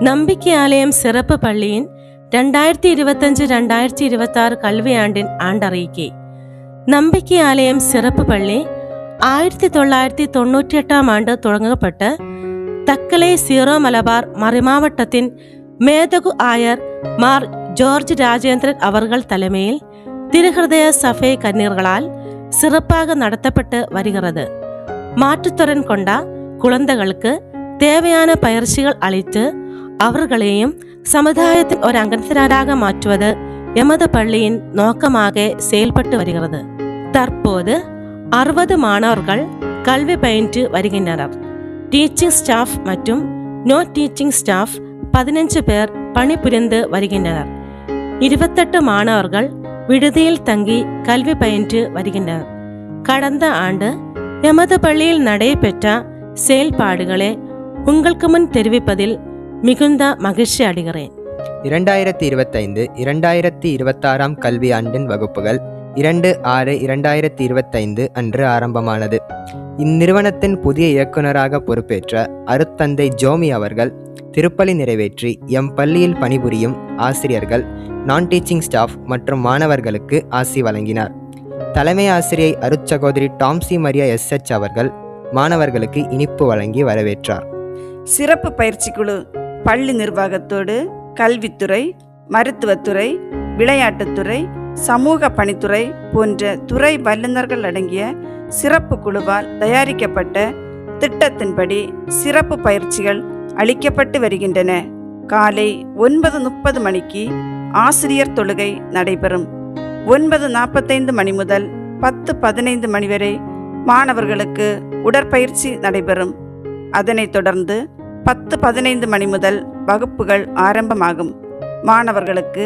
நம்பிக்கை ஆலயம் சிறப்பு பள்ளியின் 2025-2026 கல்வியாண்டின் ஆண்டறிக்கை. நம்பிக்கை ஆலயம் சிறப்பு பள்ளி 1998ஆம் ஆண்டு தொடங்கப்பட்ட தக்கலை சீரோ மலபார் மறைமாவட்டத்தின் மேதகு ஆயர் மார் ஜார்ஜ் ராஜேந்திரன் அவர்கள் தலைமையில் திருஹிருதய சபை கன்னியர்களால் சிறப்பாக நடத்தப்பட்டு வருகிறது. மாற்றுத்திறன் கொண்ட குழந்தைகளுக்கு தேவையான பயிற்சிகள் அளித்து அவர்களையும் சமுதாயத்தின் ஒரு அங்கத்தினராக மாற்றுவது எமது பள்ளியின் நோக்கமாக செயல்பட்டு வருகிறது. தற்போது 60 மாணவர்கள் கல்வி பயின்று வருகின்றனர். டீச்சிங் ஸ்டாஃப் மற்றும் நோ டீச்சிங் ஸ்டாஃப் 15 பேர் பணிபுரிந்து வருகின்றனர். 28 மாணவர்கள் விடுதியில் தங்கி கல்வி பயின்று வருகின்றனர். கடந்த ஆண்டு எமது பள்ளியில் நடைபெற்ற செயல்பாடுகளை உங்களுக்கு முன் தெரிவிப்பதில் மிகுந்த மகிழ்ச்சி அடைகிறேன். 2025-2026 கல்வியாண்டின் வகுப்புகள் 2/6/2025 அன்று ஆரம்பமானது. இந்நிறுவனத்தின் புதிய இயக்குநராக பொறுப்பேற்ற அருட்தந்தை ஜோமி அவர்கள் திருப்பலி நிறைவேற்றி எம் பள்ளியில் பணிபுரியும் ஆசிரியர்கள், நான் டீச்சிங் ஸ்டாஃப் மற்றும் மாணவர்களுக்கு ஆசி வழங்கினார். தலைமை ஆசிரியை அருட்சகோதரி டாம்சி மரியா SH அவர்கள் மாணவர்களுக்கு இனிப்பு வழங்கி வரவேற்றார். சிறப்பு பயிற்சி குழு பள்ளி நிர்வாகத்தோடு கல்வித்துறை, மருத்துவத்துறை, விளையாட்டுத்துறை, சமூக பணித்துறை போன்ற துறை வல்லுநர்கள் அடங்கிய சிறப்பு குழுவால் தயாரிக்கப்பட்ட திட்டத்தின்படி சிறப்பு பயிற்சிகள் அளிக்கப்பட்டு வருகின்றன. காலை 9:30 மணிக்கு ஆசிரியர் தொழுகை நடைபெறும். 9:45 மணி முதல் 10:15 மணி வரை மாணவர்களுக்கு உடற்பயிற்சி நடைபெறும். அதனைத் தொடர்ந்து 10:15 மணி முதல் வகுப்புகள் ஆரம்பமாகும். மாணவர்களுக்கு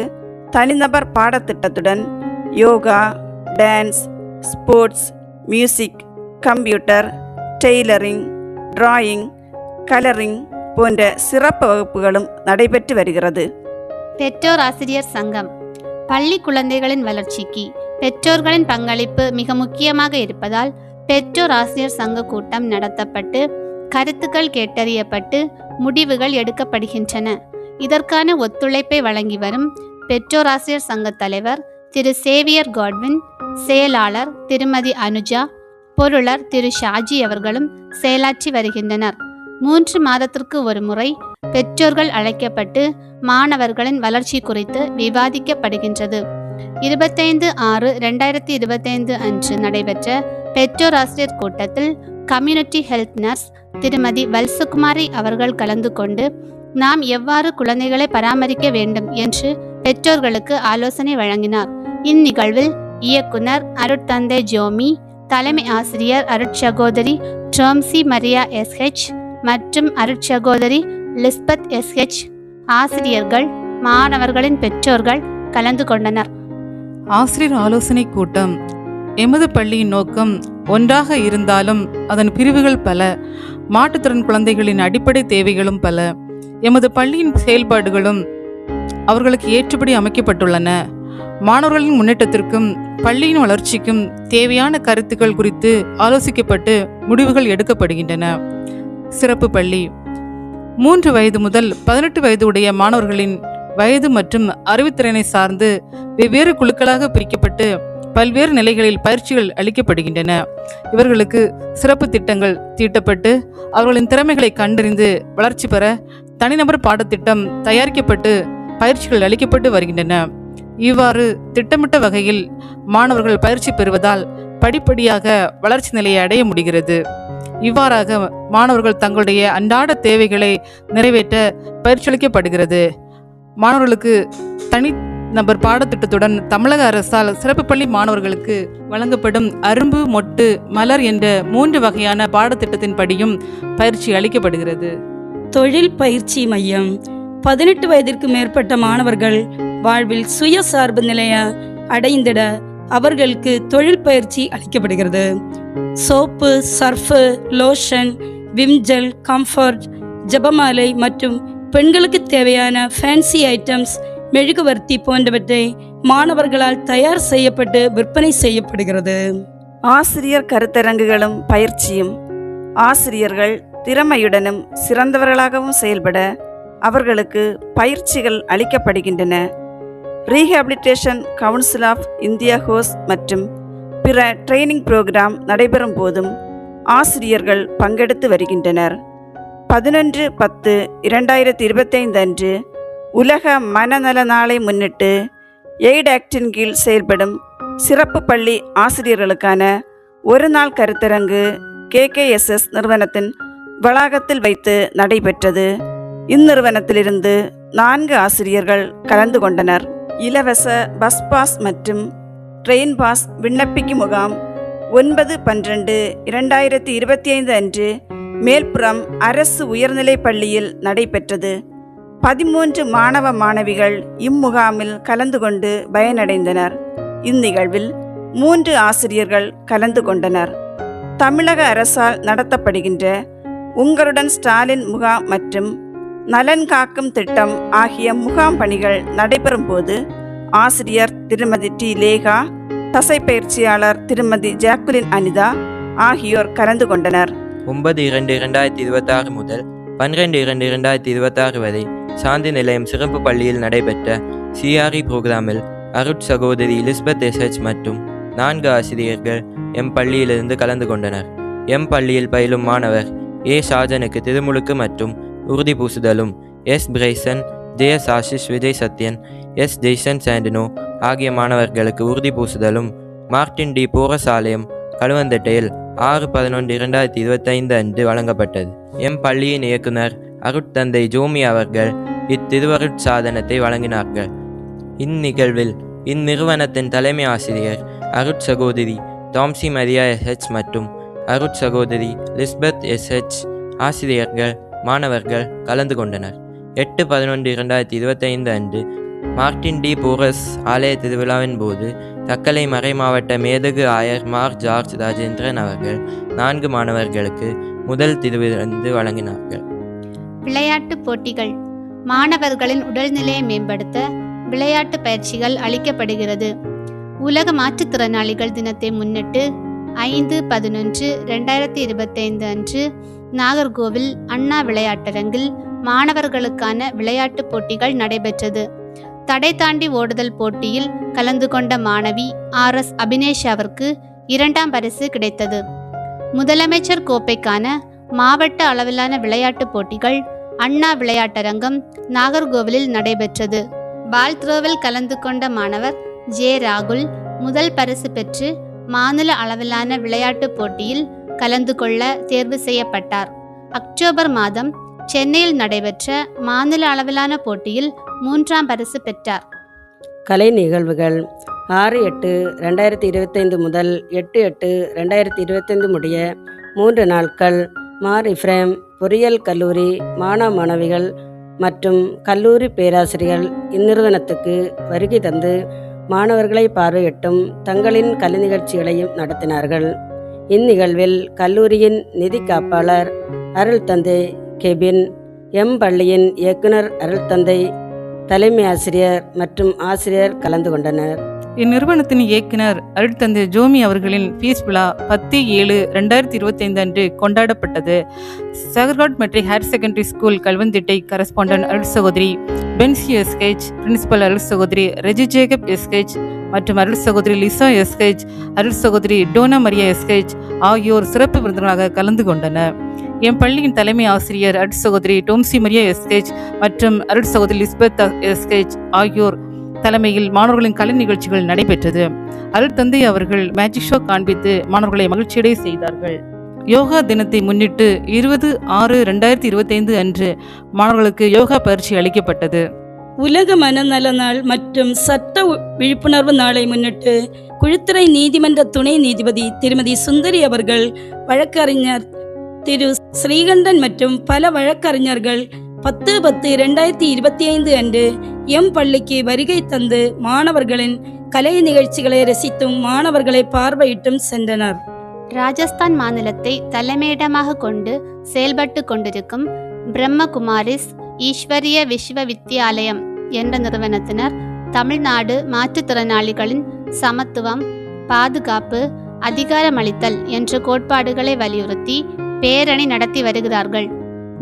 தனிநபர் பாடத்திட்டத்துடன் yoga, dance, sports, music, computer, tailoring, drawing, colouring போன்ற சிறப்பு வகுப்புகளும் நடைபெற்று வருகிறது. பெற்றோர் ஆசிரியர் சங்கம். பள்ளி குழந்தைகளின் வளர்ச்சிக்கு பெற்றோர்களின் பங்களிப்பு மிக முக்கியமாக இருப்பதால் பெற்றோர் ஆசிரியர் சங்க கூட்டம் நடத்தப்பட்டு கருத்துக்கள் கேட்டறியப்பட்டு முடிவுகள் எடுக்கப்படுகின்றன. இதற்கான ஒத்துழைப்பை வழங்கி வரும் பெற்றோர் ஆசிரியர் சங்க தலைவர் திரு சேவியர் காட்வின், செயலாளர் திருமதி அனுஜா, பொருளர் திரு ஷாஜி அவர்களும் செயலாற்றி வருகின்றனர். 3 மாதத்திற்கு ஒரு முறை பெற்றோர்கள் அழைக்கப்பட்டு மாணவர்களின் வளர்ச்சி குறித்து விவாதிக்கப்படுகின்றது. 25/6/2025 அன்று நடைபெற்ற பெற்றோர் ஆசிரியர் கூட்டத்தில் கம்யூனிட்டி ஹெல்த் நர்ஸ் திருமதி வல்சுகுமாரி அவர்கள் கலந்து கொண்டு நாம் எவ்வாறு குழந்தைகளை பராமரிக்க வேண்டும் என்று பெற்றோர்களுக்கு ஆலோசனை வழங்கினார். இந்நிகழ்வில் இயக்குனர் அருட்தந்தை ஜோமி, தலைமை ஆசிரியர் அருட்சகோதரி டாம்சி மரியா SH மற்றும் அருட்சகோதரி லிஸ்பத் SH, ஆசிரியர்கள், மாணவர்களின் பெற்றோர்கள் கலந்து கொண்டனர். ஆசிரியர் ஆலோசனை கூட்டம். எமது பள்ளியின் நோக்கம் ஒன்றாக இருந்தாலும் அதன் பிரிவுகள் பல, மாற்றுத்திறன் குழந்தைகளின் அடிப்படை தேவைகளும் பல. எமது பள்ளியின் செயல்பாடுகளும் அவர்களுக்கு ஏற்றபடி அமைக்கப்பட்டுள்ளன. மாணவர்களின் முன்னேற்றத்திற்கும் பள்ளியின் வளர்ச்சிக்கும் தேவையான கருத்துக்கள் குறித்து ஆலோசிக்கப்பட்டு முடிவுகள் எடுக்கப்படுகின்றன. சிறப்பு பள்ளி 3 வயது முதல் 18 வயது உடைய மாணவர்களின் வயது மற்றும் அறிவுத்திறனை சார்ந்து வெவ்வேறு குழுக்களாக பிரிக்கப்பட்டு பல்வேறு நிலைகளில் பயிற்சிகள் அளிக்கப்படுகின்றன. இவர்களுக்கு சிறப்பு திட்டங்கள் தீட்டப்பட்டு அவர்களின் திறமைகளை கண்டறிந்து வளர்ச்சி பெற தனிநபர் பாடத்திட்டம் தயாரிக்கப்பட்டு பயிற்சிகள் அளிக்கப்பட்டு வருகின்றன. இவ்வாறு திட்டமிட்ட வகையில் மாணவர்கள் பயிற்சி பெறுவதால் படிப்படியாக வளர்ச்சி நிலையை அடைய முடிகிறது. இவ்வாறாக மாணவர்கள் தங்களுடைய அன்றாட தேவைகளை நிறைவேற்ற பயிற்சி அளிக்கப்படுகிறது. மாணவர்களுக்கு தனி நபர் பாடத்திட்டத்துடன் தமிழக அரசால் சிறப்பு பள்ளி மாணவர்களுக்கு வழங்கப்படும் அரும்பு, மொட்டு, மலர் என்ற 3 வகையான பாடத்திட்டத்தின்படியும் பயிற்சி அளிக்கப்படுகிறது. தொழில் பயிற்சி மையம். 18 வயதிற்கு மேற்பட்ட மாணவர்கள் வாழ்வில் சுயசார்பு நிலையை அடைந்திட அவர்களுக்கு தொழில் பயிற்சி அளிக்கப்படுகிறது. Soap, Surf, lotion, Vim gel, comfort, ஜபமாலை மற்றும் பெண்களுக்கு தேவையான ஃபேன்சி ஐட்டம்ஸ், மெழுகுவர்த்தி போன்றவற்றை மாணவர்களால் தயார் செய்யப்பட்டு விற்பனை செய்யப்படுகிறது. ஆசிரியர் கருத்தரங்குகளும் பயிற்சியும். ஆசிரியர்கள் திறமையுடனும் சிறந்தவர்களாகவும் செயல்பட அவர்களுக்கு பயிற்சிகள் அளிக்கப்படுகின்றன. ரீஹாபிலிட்டேஷன் கவுன்சில் ஆஃப் இந்தியா ஹோஸ் மற்றும் பிற ட்ரைனிங் புரோகிராம் நடைபெறும் போதும் ஆசிரியர்கள் பங்கெடுத்து வருகின்றனர். 11/10/2025 அன்று உலக மனநல நாளை முன்னிட்டு எய்ட் ஆக்டின் கீழ் செயல்படும் சிறப்பு பள்ளி ஆசிரியர்களுக்கான ஒரு நாள் கருத்தரங்கு KKSS நிறுவனத்தின் வளாகத்தில் வைத்து நடைபெற்றது. இந்நிறுவனத்திலிருந்து 4 ஆசிரியர்கள் கலந்து கொண்டனர். இலவச பஸ் பாஸ் மற்றும் ட்ரெயின் பாஸ் விண்ணப்பிக்கும் முகாம் 9/12/2025 அன்று மேல்புறம் அரசு உயர்நிலைப் பள்ளியில் நடைபெற்றது. 13 மாணவ மாணவிகள் இம்முகாமில் கலந்து கொண்டு பயனடைந்தனர். இந்நிகழ்வில் 3 ஆசிரியர்கள் கலந்து கொண்டனர். தமிழக அரசால் நடத்தப்படுகின்ற உங்களுடன் ஸ்டாலின் முகாம் மற்றும் நலன் காக்கும் திட்டம் ஆகிய முகாம் பணிகள் நடைபெறும் போது ஆசிரியர் திருமதி டி. லேகா, தசைப்பயிற்சியாளர் திருமதி ஜாக்குலின் அனிதா ஆகியோர் கலந்து கொண்டனர். 9/2/2026 முதல் 12/2/2026 வரை சாந்தி நிலையம் சிறப்பு பள்ளியில் நடைபெற்ற CRE புரோகிராமில் அருட்சகோதரி எலிசபெத் SH மற்றும் 4 ஆசிரியர்கள் எம் பள்ளியிலிருந்து கலந்து கொண்டனர். எம் பள்ளியில் பயிலும் மாணவர் A. ஷாஜனுக்கு திருமுழுக்கு மற்றும் உறுதி பூசுதலும், S. Bryson, JS Ashish Vijay Sathyan, S. Jaison Santino ஆகிய மாணவர்களுக்கு உறுதி பூசுதலும் மார்டின் டி. போரசாலயம் கழுவந்தட்டையில் 6/11/2025 அன்று வழங்கப்பட்டது. எம் பள்ளியின் இயக்குனர் அருட்தந்தை ஜோமி அவர்கள் இத்திருவருட் சாதனத்தை வழங்கினார்கள். இந்நிகழ்வில் இந்நிறுவனத்தின் தலைமை ஆசிரியர் அருட்சகோதரி தாம்சி மரியா SH மற்றும் அருட்சகோதரி எலிசபெத் SH ஆசிரியர்கள் மாணவர்கள் கலந்து கொண்டனர். 8/11/2025 அன்று மார்டின் டி. போரஸ் ஆலய திருவிழாவின் போது தக்கலை மறை மாவட்ட மேதகு ஆயர் மார் ஜார்ஜ் ராஜேந்திரன் அவர்கள் 4 மாணவர்களுக்கு முதல் திருவிருந்து வழங்கினார்கள். விளையாட்டுப் போட்டிகள். மாணவர்களின் உடல்நிலையை மேம்படுத்த விளையாட்டு பயிற்சிகள் அளிக்கப்படுகிறது. உலக மாற்றுத்திறனாளிகள் தினத்தை முன்னிட்டு 5/11/2025 அன்று நாகர்கோவில் அண்ணா விளையாட்டரங்கில் மாணவர்களுக்கான விளையாட்டுப் போட்டிகள் நடைபெற்றது. தடை தாண்டி ஓடுதல் போட்டியில் கலந்து கொண்ட மாணவி RS அபினேஷாவிற்கு 2ஆம் பரிசு கிடைத்தது. முதலமைச்சர் கோப்பைக்கான மாவட்ட அளவிலான விளையாட்டுப் போட்டிகள் அண்ணா விளையாட்டரங்கம் நாகர்கோவிலில் நடைபெற்றது. பால் த்ரோவில் கலந்து கொண்ட மாணவர் J. ராகுல் முதல் பரிசு பெற்று மாநில அளவிலான விளையாட்டுப் போட்டியில் கலந்து கொள்ள தேர்வு செய்யப்பட்டார். அக்டோபர் மாதம் சென்னையில் நடைபெற்ற மாநில அளவிலான போட்டியில் 3ஆம் பரிசு பெற்றார். கலை நிகழ்வுகள் 6/8/2025 முதல் 8/8/2025 முடிய 3 நாட்கள் மார் இப்ராஹிம் பொறியியல் கல்லூரி மாணவிகள் மற்றும் கல்லூரி பேராசிரியர்கள் இந்நிறுவனத்துக்கு வருகை தந்து மாணவர்களை பார்வையிட்டும் தங்களின் கலை நிகழ்ச்சிகளையும் நடத்தினார்கள். இந்நிகழ்வில் கல்லூரியின் நிதி காப்பாளர் அருள் தந்தை கெபின், எம் பள்ளியின் இயக்குனர் அருள் தந்தை, தலைமை ஆசிரியர் மற்றும் ஆசிரியர் கலந்து கொண்டனர். இந்நிறுவனத்தின் இயக்குனர் அருட்தந்தை ஜோமி அவர்களின் பீஸ் விழா 10/7/2025 அன்று கொண்டாடப்பட்டது. Sacred Heart Matric Higher Secondary School Kalvanthittai correspondent அருள் சகோதரி பென்சி SH, பிரின்சிபல் அருள் சகோதரி ரெஜி ஜேக்கப் SH மற்றும் அருள் சகோதரி லிசா SH, அருள் சகோதரி டோனா மரியா SH ஆகியோர் சிறப்பு விருந்தினராக கலந்து கொண்டனர். என் பள்ளியின் தலைமை ஆசிரியர் அருள் சகோதரி டோம்சி மரியா SH மற்றும் அருள் சகோதரி எலிசபெத் SH ஆகியோர் தலைமையில் மாணவர்களின் கலை நிகழ்ச்சிகள் நடைபெற்றது. அருட்தந்தை அவர்கள் மேஜிக் ஷோ காண்பித்து மாணவர்களை மகிழ்ச்சியடை செய்தார்கள். யோகா தினத்தை முன்னிட்டு 20/6/2025 அன்று மாணவர்களுக்கு யோகா பயிற்சி அளிக்கப்பட்டது. உலக மனநல நாள் மற்றும் சட்ட விழிப்புணர்வு நாளை முன்னிட்டு குழித்துறை நீதிமன்ற துணை நீதிபதி திருமதி சுந்தரி அவர்கள் வழக்கறிஞர் திரு ஸ்ரீகண்டன் மற்றும் பல வழக்கறிஞர்கள் 10/10/2025 அன்று எம் பள்ளிக்கு வருகை தந்து மாணவர்களின் கலை நிகழ்ச்சிகளை ரசித்தும் மாணவர்களை பார்வையிட்டும் சென்றனர். ராஜஸ்தான் மாநிலத்தை தலைமையிடமாக கொண்டு செயல்பட்டு கொண்டிருக்கும் பிரம்மகுமாரிஸ் ஈஸ்வரிய விஸ்வ வித்யாலயம் என்ற நிறுவனத்தினர் தமிழ்நாடு மாற்றுத்திறனாளிகளின் சமத்துவம், பாதுகாப்பு, அதிகாரமளித்தல் என்ற கோட்பாடுகளை வலியுறுத்தி பேரணி நடத்தி வருகிறார்கள்.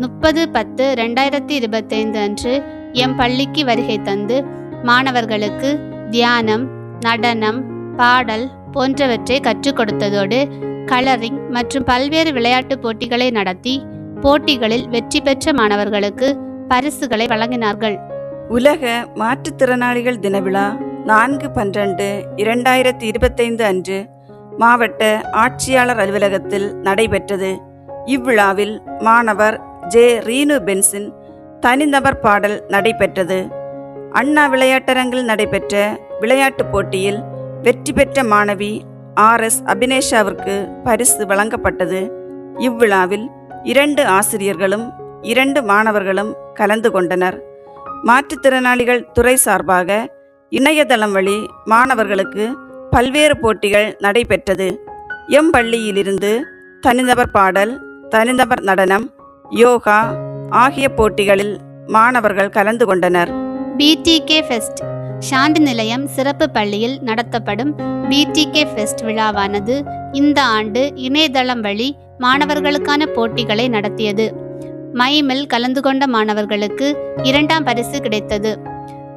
30/10/2025 அன்று எம் பள்ளிக்கு வருகை தந்து மாணவர்களுக்கு தியானம், நடனம், பாடல் போன்றவற்றை கற்றுக் கொடுத்ததோடு கலரிங் மற்றும் பல்வேறு விளையாட்டுப் போட்டிகளை நடத்தி போட்டிகளில் வெற்றி பெற்ற மாணவர்களுக்கு பரிசுகளை வழங்கினார்கள். உலக மாற்றுத்திறனாளிகள் தின விழா 4/12/2025 அன்று மாவட்ட ஆட்சியாளர் அலுவலகத்தில் நடைபெற்றது. இவ்விழாவில் மாணவர் ஜே. ரீனு பென்சின் தனிநபர் பாடல் நடைபெற்றது. அண்ணா விளையாட்டரங்கில் நடைபெற்ற விளையாட்டுப் போட்டியில் வெற்றி பெற்ற மாணவி RS அபினேஷாவிற்கு பரிசு வழங்கப்பட்டது. இவ்விழாவில் 2 ஆசிரியர்களும் 2 மாணவர்களும் கலந்து கொண்டனர். மாற்றுத்திறனாளிகள் துறை சார்பாக இணையதளம் வழி மாணவர்களுக்கு பல்வேறு போட்டிகள் நடைபெற்றது. எம் பள்ளியிலிருந்து தனிநபர் பாடல், தனிநபர் நடனம், யோகா ஆகிய போட்டிகளில் மாணவர்கள் கலந்து கொண்டனர். BTK ஃபெஸ்ட் சாந்தி நிலையம் சிறப்பு பள்ளியில் நடத்தப்படும் BTK ஃபெஸ்ட் விழாவானது இந்த ஆண்டு இணையதளம் வழி மாணவர்களுக்கான போட்டிகளை நடத்தியது. மைமில் கலந்து கொண்ட மாணவர்களுக்கு 2ஆம் பரிசு கிடைத்தது.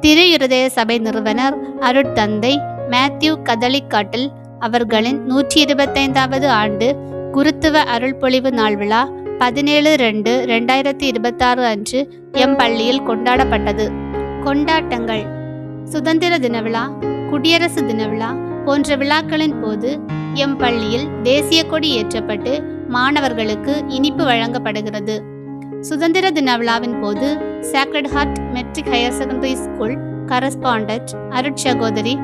திரு இருதய சபை நிறுவனர் அருட்தந்தை மேத்யூ கதலிக்காட்டில் அவர்களின் 125வது ஆண்டு குருத்துவ அருள்பொழிவு நாள் விழா 17/2/2026 அன்று எம் பள்ளியில் கொண்டாடப்பட்டது. கொண்டாட்டங்கள் சுதந்திர தின விழா, குடியரசு தின விழா போன்ற விழாக்களின் போது எம் பள்ளியில் தேசிய கொடி ஏற்றப்பட்டு மாணவர்களுக்கு இனிப்பு வழங்கப்படுகிறது. சுதந்திர தின விழாவின் போது Sacred Heart Matric Higher Secondary School correspondent அருட்சகோதரி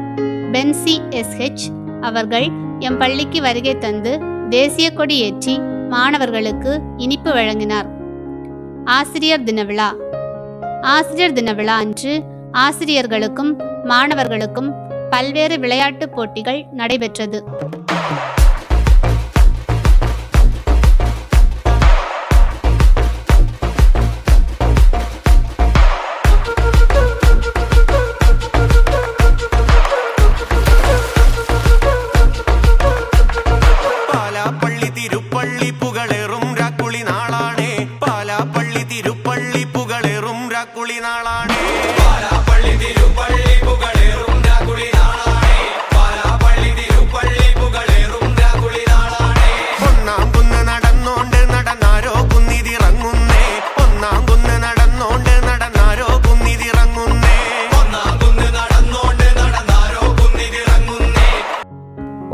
பென்சி SH அவர்கள் எம் பள்ளிக்கு வருகை தந்து தேசிய கொடி ஏற்றி மாணவர்களுக்கு இனிப்பு வழங்கினார். ஆசிரியர் தின விழா. ஆசிரியர் தின விழா அன்று ஆசிரியர்களுக்கும் மாணவர்களுக்கும் பல்வேறு விளையாட்டுப் போட்டிகள் நடைபெற்றது.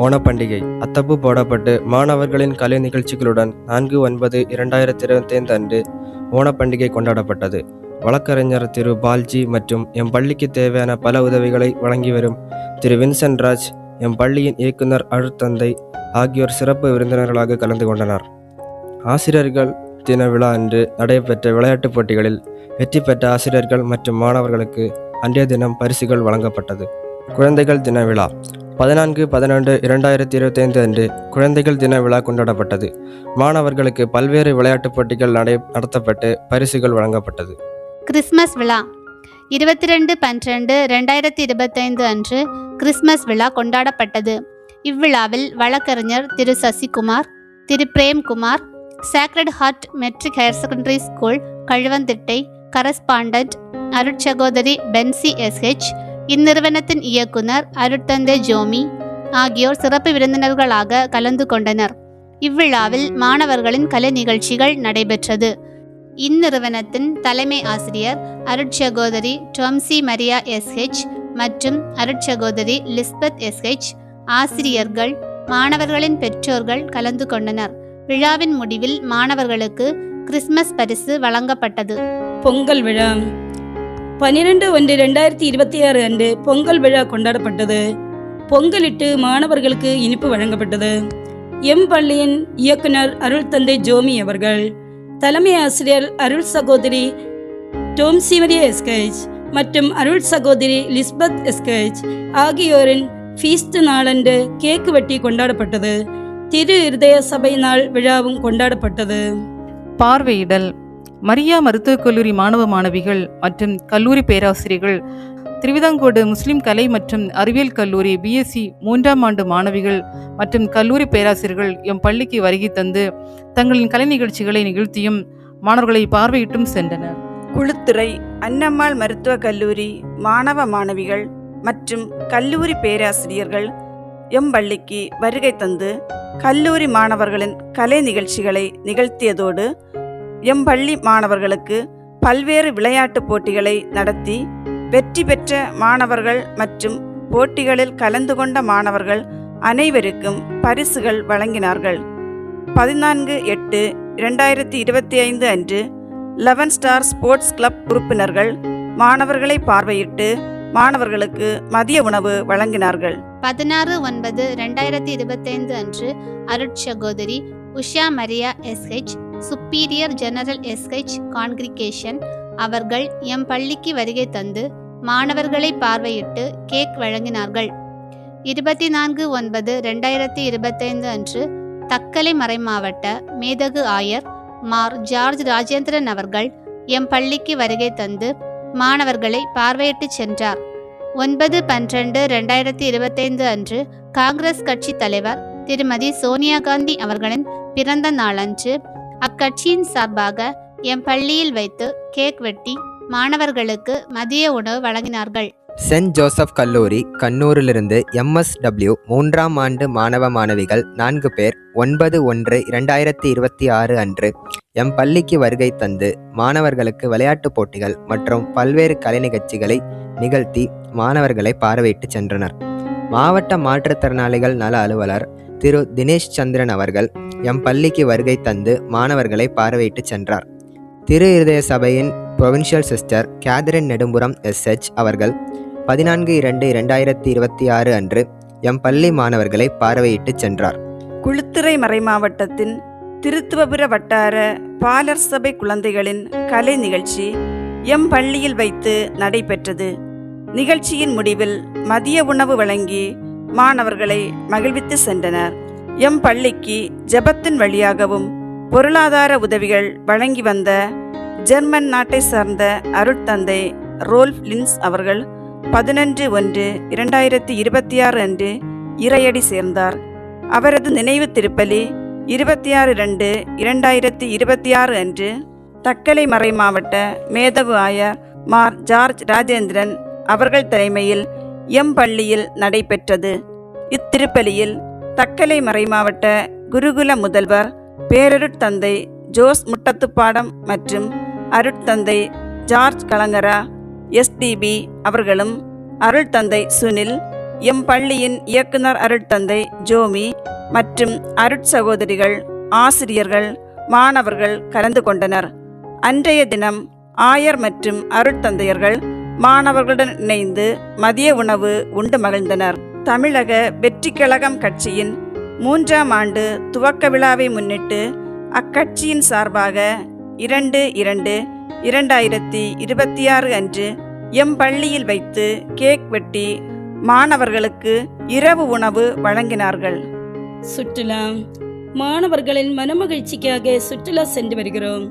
ஓணப்பண்டிகை அத்தப்பு போடப்பட்டு மாணவர்களின் கலை நிகழ்ச்சிகளுடன் 4/9/2025 அன்று ஓணப்பண்டிகை கொண்டாடப்பட்டது. வழக்கறிஞர் திரு பால்ஜி மற்றும் எம் பள்ளிக்கு தேவையான பல உதவிகளை வழங்கி வரும் திரு வின்சென்ட் ராஜ், எம் பள்ளியின் இயக்குனர் அருட்தந்தை ஆகியோர் சிறப்பு விருந்தினர்களாக கலந்து கொண்டனர். ஆசிரியர்கள் தின விழா அன்று நடைபெற்ற விளையாட்டுப் போட்டிகளில் வெற்றி பெற்ற ஆசிரியர்கள் மற்றும் மாணவர்களுக்கு அன்றைய தினம் பரிசுகள் வழங்கப்பட்டது. குழந்தைகள் தின விழா 14/11/2025 அன்று குழந்தைகள் தின விழா கொண்டாடப்பட்டது. மாணவர்களுக்கு பல்வேறு விளையாட்டுப் போட்டிகள் நடத்தப்பட்டு பரிசுகள் வழங்கப்பட்டது. கிறிஸ்மஸ் விழா 22/12/2025 அன்று கிறிஸ்மஸ் விழா கொண்டாடப்பட்டது. இவ்விழாவில் வழக்கறிஞர் Thiru Sasikumar, Thiru Premkumar, Sacred Heart Matric Higher Secondary School Kazhuvanthittai correspondent அருட்சகோதரி பென்சி SH, இந்நிறுவனத்தின் இயக்குனர் அருட்தந்தை ஜோமி ஆகியோர் சிறப்பு விருந்தினர்களாக கலந்து கொண்டனர். இவ்விழாவில் மாணவர்களின் கலை நிகழ்ச்சிகள் நடைபெற்றது. இந்நிறுவனத்தின் தலைமை ஆசிரியர் அருட்சகோதரி டொம்சி மரியா SH மற்றும் அருட்சகோதரி லிஸ்பத் SH, ஆசிரியர்கள், மாணவர்களின் பெற்றோர்கள் கலந்து கொண்டனர். விழாவின் முடிவில் மாணவர்களுக்கு கிறிஸ்மஸ் பரிசு வழங்கப்பட்டது. பொங்கல் விழா 12/1/2026 அன்று பொங்கல் விழா கொண்டாடப்பட்டது. பொங்கலிட்டு மாணவர்களுக்கு இனிப்பு வழங்கப்பட்டது. எம் பள்ளியின் இயக்குனர் அருள்தந்தை ஜோமி அவர்கள், தலைமை ஆசிரியர் அருள் சகோதரி டோம்சி மரியா SH மற்றும் அருள் சகோதரி லிஸ்பத் SH ஆகியோரின் ஃபீஸ்ட் நாளன்று கேக்கு வெட்டி கொண்டாடப்பட்டது. திரு இருதய சபை நாள் விழாவும் கொண்டாடப்பட்டது. பார்வையிடல். மரியா மருத்துவக் கல்லூரி மாணவ மாணவிகள் மற்றும் கல்லூரி பேராசிரியர்கள், திருவிதாங்கோடு முஸ்லிம் கலை மற்றும் அறிவியல் கல்லூரி BSc 3ஆம் ஆண்டு மாணவிகள் மற்றும் கல்லூரி பேராசிரியர்கள் எம் பள்ளிக்கு வருகை தந்து தங்களின் கலை நிகழ்ச்சிகளை நிகழ்த்தியும் மாணவர்களை பார்வையிட்டும் சென்றனர். குளுத்துறை அன்னம்மாள் மருத்துவக் கல்லூரி மாணவ மாணவிகள் மற்றும் கல்லூரி பேராசிரியர்கள் எம்பள்ளிக்கு வருகை தந்து கல்லூரி மாணவர்களின் கலை நிகழ்ச்சிகளை நிகழ்த்தியதோடு எம்பள்ளி மாணவர்களுக்கு பல்வேறு விளையாட்டுப் போட்டிகளை நடத்தி வெற்றி பெற்ற மாணவர்கள் மற்றும் போட்டிகளில் கலந்து கொண்ட மாணவர்கள் அனைவருக்கும் பரிசுகள் வழங்கினார்கள். 14/8/2025 அன்று 11 ஸ்டார் ஸ்போர்ட்ஸ் கிளப் உறுப்பினர்கள் மாணவர்களை பார்வையிட்டு மாணவர்களுக்கு மதிய உணவு வழங்கினார்கள். 16/9/2025 அன்று அருட்சகோதரி Usha Maria SH superior general SH congregation அவர்கள் எம் பள்ளிக்கு வருகை தந்து மாணவர்களை பார்வையிட்டு கேக் வழங்கினார்கள். 24/9/2025 அன்று தக்கலை மறைமாவட்ட மேதகு ஆயர் மார் ஜார்ஜ் ராஜேந்திரன் அவர்கள் எம் பள்ளிக்கு வருகை தந்து மாணவர்களை பார்வையிட்டு சென்றார். 9/12/2025 அன்று காங்கிரஸ் கட்சி தலைவர் திருமதி சோனியா காந்தி அவர்களின் பிறந்த நாளன்று அக்கட்சியின் சார்பாக எம் பள்ளியில் வைத்து கேக் வெட்டி மாணவர்களுக்கு மதிய உணவு வழங்கினார்கள். சென்ட் ஜோசப் கல்லூரி கண்ணூரிலிருந்து MSW 3ஆம் ஆண்டு மாணவ மாணவிகள் 4 பேர் 9/1/2026 அன்று எம் பள்ளிக்கு வருகை தந்து மாணவர்களுக்கு விளையாட்டுப் போட்டிகள் மற்றும் பல்வேறு கலை நிகழ்ச்சிகளை நிகழ்த்தி மாணவர்களை பார்வையிட்டு சென்றனர். மாவட்ட மாற்றுத்திறனாளிகள் நல அலுவலர் திரு தினேஷ் சந்திரன் அவர்கள் எம் பள்ளிக்கு வருகை தந்து மாணவர்களை பார்வையிட்டு சென்றார். திரு இருதய சபையின் புரொவின்ஷியல் சிஸ்டர் கேதரின் நெடும்புரம் SH அவர்கள் 14/2/2026 அன்று எம் பள்ளி மாணவர்களை பார்வையிட்டு சென்றார். குளுத்துறை மறைமாவட்டத்தின் திருத்துவபுர வட்டார பாலர் சபை குழந்தைகளின் கலை நிகழ்ச்சி எம் பள்ளியில் வைத்து நடைபெற்றது. நிகழ்ச்சியின் முடிவில் மதிய உணவு வழங்கி மாணவர்களை மகிழ்வித்து சென்றனர். எம் பள்ளிக்கு ஜெபத்தின் வழியாகவும் பொருளாதார உதவிகள் வழங்கி வந்த ஜெர்மன் நாட்டை சார்ந்த அருட்தந்தை ரோல்ஃப் லின்ஸ் அவர்கள் 11/1/2026 அன்று இறையடி சேர்ந்தார். அவரது நினைவு திருப்பலி 26/2/2026 அன்று தக்கலை மறை மாவட்ட மேதகு ஆயர் மார் ஜார்ஜ் ராஜேந்திரன் அவர்கள் தலைமையில் எம் பள்ளியில் நடைபெற்றது. இத்திருப்பலியில் தக்கலை மறை மாவட்ட குருகுல முதல்வர் பேரருட்தந்தை ஜோஸ் முட்டத்துப்பாடம் மற்றும் அருட்தந்தை ஜார்ஜ் கலங்கரா SDB அவர்களும் அருள்தந்தை சுனில், எம் பள்ளியின் இயக்குனர் அருட்தந்தை ஜோமி மற்றும் அருட்சகோதரிகள், ஆசிரியர்கள், மாணவர்கள் கலந்து கொண்டனர். அன்றைய தினம் ஆயர் மற்றும் அருட்தந்தையர்கள் மாணவர்களுடன் இணைந்து மதிய உணவு உண்டு மகிழ்ந்தனர். தமிழக வெற்றி கழகம் கட்சியின் 3ஆம் ஆண்டு துவக்க விழாவை முன்னிட்டு அக்கட்சியின் சார்பாக 2/2/2026 அன்று எம் பள்ளியில் வைத்து கேக் வெட்டி மாணவர்களுக்கு இரவு உணவு வழங்கினார்கள். சுற்றுலா மாணவர்களின் மனமகிழ்ச்சிக்காக சுற்றுலா சென்று வருகிறோம்.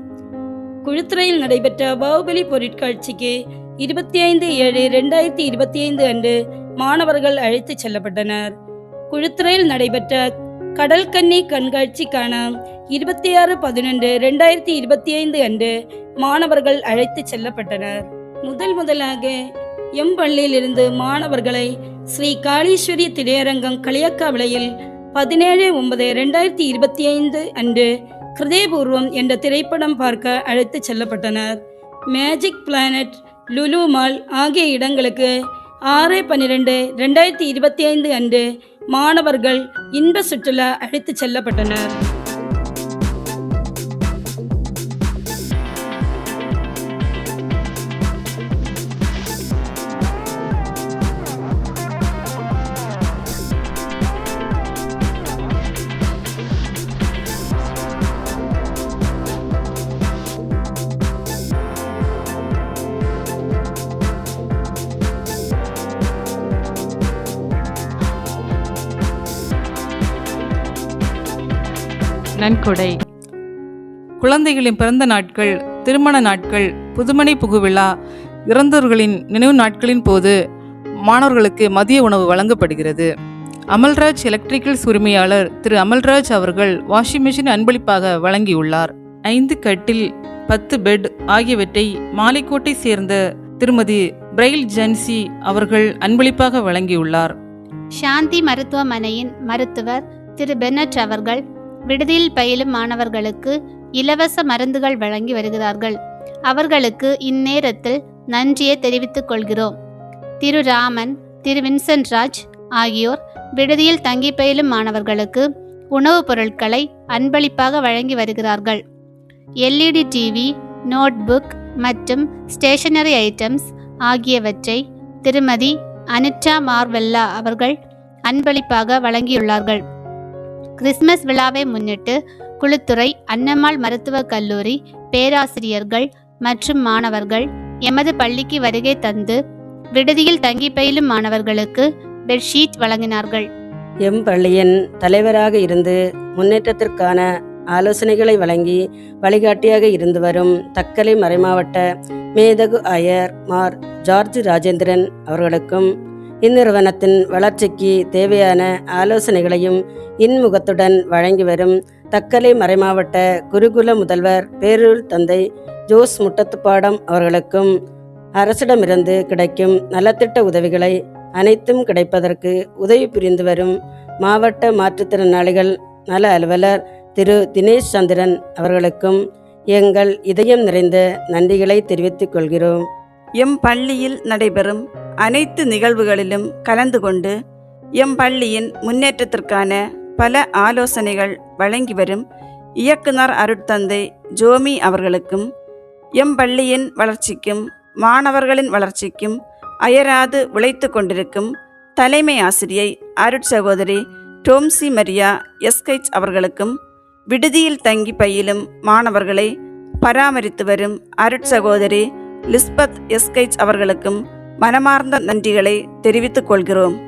குழுத்துறையில் நடைபெற்ற பாகுபலி பொருட்காட்சிக்கு 25/7/2025 அன்று மாணவர்கள் அழைத்துச் செல்லப்பட்டனர். குழுத்துறையில் நடைபெற்ற கடல்கன்னி கண்காட்சிக்கான 26/11/2025 அன்று மாணவர்கள் அழைத்துச் செல்லப்பட்டனர். முதலாக எம் பள்ளியிலிருந்து மாணவர்களை ஸ்ரீ காளீஸ்வரி திரையரங்கம் களியக்காவிளையில் 17/9/2025 அன்று ஹிருதயபூர்வம் என்ற திரைப்படம் பார்க்க அழைத்துச் செல்லப்பட்டனர். மேஜிக் பிளானட், லுலு மால் ஆகிய இடங்களுக்கு 6/12/2025 அன்று மாணவர்கள் இன்ப சுற்றுலா அழைத்துச் செல்லப்பட்டனர். நன்கொடை. குழந்தைகளின் பிறந்த நாட்கள், திருமண நாட்கள், புதுமனை புகுவிழா, இறந்தோர்களின் நினைவு நாட்களின் போது மாணவர்களுக்கு மதிய உணவு வழங்கப்படுகிறது. அமல்ராஜ் எலக்ட்ரிக்கல்ஸ் உரிமையாளர் திரு அமல்ராஜ் அவர்கள் வாஷிங் மிஷின் அன்பளிப்பாக வழங்கியுள்ளார். 5 கட்டில், 10 பெட் ஆகியவற்றை மாலைக்கோட்டை சேர்ந்த திருமதி பிரைல் ஜென்சி அவர்கள் அன்பளிப்பாக வழங்கியுள்ளார். சாந்தி மருத்துவமனையின் மருத்துவர் திரு பென்னட் அவர்கள் விடுதியில் பயிலும் மாணவர்களுக்கு இலவச மருந்துகள் வழங்கி வருகிறார்கள். அவர்களுக்கு இந்நேரத்தில் நன்றியை தெரிவித்துக் கொள்கிறோம். திரு ராமன், திரு வின்சென்ட் ராஜ் ஆகியோர் விடுதியில் தங்கி பயிலும் மாணவர்களுக்கு உணவுப் பொருட்களை அன்பளிப்பாக வழங்கி வருகிறார்கள். எல்இடி டிவி, நோட்புக் மற்றும் ஸ்டேஷனரி ஐட்டம்ஸ் ஆகியவற்றை திருமதி அனிட்டா மார்வெல்லா அவர்கள் அன்பளிப்பாக வழங்கியுள்ளார்கள். கிறிஸ்மஸ் விழாவை முன்னிட்டு குளுத்துறை அன்னம்மாள் மருத்துவக் கல்லூரி பேராசிரியர்கள் மற்றும் மாணவர்கள் எமது பள்ளிக்கு வருகை தந்து விடுதியில் தங்கி பயிலும் மாணவர்களுக்கு பெட்ஷீட் வழங்கினார்கள். எம் பள்ளியின் தலைவராக இருந்து முன்னேற்றத்திற்கான ஆலோசனைகளை வழங்கி வழிகாட்டியாக இருந்து வரும் தக்கலை மறைமாவட்ட மேதகு ஆயர் மார் ஜார்ஜ் ராஜேந்திரன் அவர்களுக்கும் இந்நிறுவனத்தின் வளர்ச்சிக்கு தேவையான ஆலோசனைகளையும் இன்முகத்துடன் வழங்கி வரும் தக்கலை மறைமாவட்ட குருகுல முதல்வர் பேரூர் தந்தை ஜோஸ் முட்டத்துப்பாடம் அவர்களுக்கும் அரசிடமிருந்து கிடைக்கும் நலத்திட்ட உதவிகளை அனைத்தும் கிடைப்பதற்கு உதவி புரிந்து வரும் மாவட்ட மாற்றுத்திறனாளிகள் நல அலுவலர் திரு தினேஷ் சந்திரன் அவர்களுக்கும் எங்கள் இதயம் நிறைந்த நன்றிகளை தெரிவித்துக் கொள்கிறோம். எம் பள்ளியில் நடைபெறும் அனைத்து நிகழ்வுகளிலும் கலந்து கொண்டு எம் பள்ளியின் முன்னேற்றத்திற்கான பல ஆலோசனைகள் வழங்கி வரும் இயக்குனர் அருட்தந்தை ஜோமி அவர்களுக்கும் எம் பள்ளியின் வளர்ச்சிக்கும் மாணவர்களின் வளர்ச்சிக்கும் அயராது உழைத்து கொண்டிருக்கும் தலைமை ஆசிரியை அருட்சகோதரி டோம்சி மரியா எஸ்கைச் அவர்களுக்கும் விடுதியில் தங்கி பயிலும் மாணவர்களை பராமரித்து வரும் அருட்சகோதரி லிஸ்பத் எஸ்கைச் அவர்களுக்கும் மனமார்ந்த நன்றிகளை தெரிவித்துக் கொள்கிறோம்.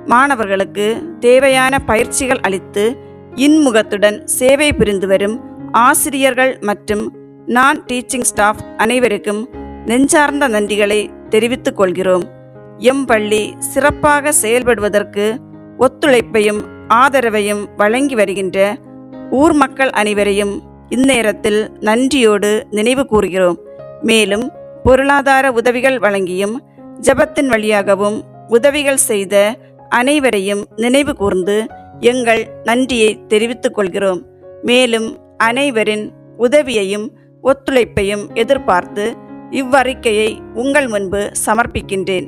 மாணவர்களுக்கு தேவையான பயிற்சிகள் அளித்து இன்முகத்துடன் சேவை புரிந்து வரும் ஆசிரியர்கள் மற்றும் நான் டீச்சிங் ஸ்டாஃப் அனைவருக்கும் நெஞ்சார்ந்த நன்றிகளை தெரிவித்துக் கொள்கிறோம். எம் பள்ளி சிறப்பாக செயல்படுவதற்கு ஒத்துழைப்பையும் ஆதரவையும் வழங்கி வருகின்ற ஊர் மக்கள் அனைவரையும் இந்நேரத்தில் நன்றியோடு நினைவு கூறுகிறோம். மேலும் பொருளாதார உதவிகள் வழங்கியும் ஜெபத்தின் வழியாகவும் உதவிகள் செய்த அனைவரையும் நினைவு கூர்ந்து எங்கள் நன்றியை தெரிவித்துக் கொள்கிறோம். மேலும் அனைவரின் உதவியையும் ஒத்துழைப்பையும் எதிர்பார்த்து இவ்வறிக்கையை உங்கள் முன்பு சமர்ப்பிக்கின்றேன்.